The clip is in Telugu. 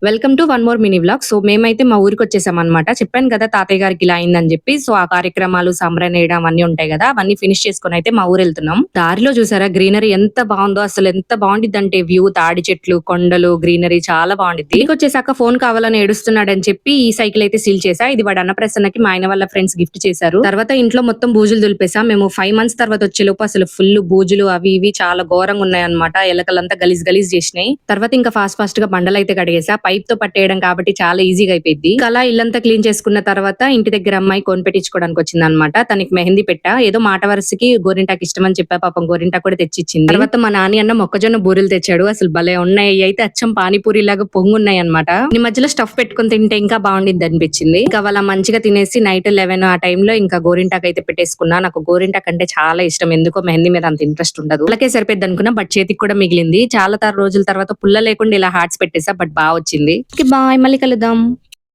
Welcome to one more mini vlog. So మేమైతే మా ఊరికి వచ్చేసాం అనమాట. చెప్పాను కదా తాతయ్య గారికి ఇలా అయిందని చెప్పి. సో ఆ కార్యక్రమాలు సంబరనేయడం అన్ని ఉంటాయి కదా, అవన్నీ ఫినిష్ చేసుకుని అయితే మా ఊరు వెళ్తున్నాం. దారిలో చూసారా గ్రీనరీ ఎంత బాగుందో, అసలు ఎంత బాగుండిద్ది అంటే వ్యూ, తాడి చెట్లు, కొండలు, గ్రీనరీ చాలా బాగుండిద్ది. ఇంటికి వచ్చేసాక ఫోన్ కావాలని ఏడుస్తున్నాడని చెప్పి ఈ సైకిల్ అయితే సీల్ చేసా. ఇది వాడు అన్నప్రసన్నకి మా ఆయన వాళ్ళ ఫ్రెండ్స్ గిఫ్ట్ చేశారు. తర్వాత ఇంట్లో మొత్తం బూజులు దులిపేసా. మేము 5 months తర్వాత వచ్చేలోపు అసలు ఫుల్ బూజులు అవి ఇవి చాలా ఘోరంగా ఉన్నాయి అనమాట. ఎలకలంతా గలీజ్ గలీజ్ చేసినాయి. తర్వాత ఇంకా ఫాస్ట్ గా బండలు అయితే కడిగేసా. పైప్ తో పట్టేయడం కాబట్టి చాలా ఈజీగా అయిపోయింది. అలా ఇల్లంతా క్లీన్ చేసుకున్న తర్వాత ఇంటి దగ్గర అమ్మాయి కోన్ పెట్టించుకోవడానికి వచ్చింది అనమాట. తనకి మెహందీ పెట్టా. ఏదో మాట వరుసకి గోరింటాకి ఇష్టం అని చెప్పా. పాపం గోరింటా కూడా తెచ్చిచ్చింది. తర్వాత మా నాని అన్న మొక్కజొన్న బూరెలు తెచ్చాడు. అసలు భలే ఉన్నాయి. అయితే అచ్చం పానీపూరి లాగా పొంగున్నాయి అనమాట. ఈ మధ్యలో స్టఫ్ పెట్టుకుని తింటే ఇంకా బాగుండిద్ది అనిపించింది. ఇంకా వాళ్ళ మంచిగా తినేసి నైట్ 11 ఆ టైంలో ఇంకా గోరింటాకు అయితే పెట్టేసుకున్నా. నాకు గోరింటాకు అంటే చాలా ఇష్టం. ఎందుకో మెహందీ మీద అంత ఇంట్రెస్ట్ ఉండదు. అలాగే సరిపోద్ది అనుకున్నా, బట్ చేతికి కూడా మిగిలింది. చాలా రోజుల తర్వాత పుల్ల లేకుండా ఇలా హార్ట్స్ పెట్టేసా, బట్ బాగా వచ్చింది. బాయ్, మళ్ళీ కలుద్దాం.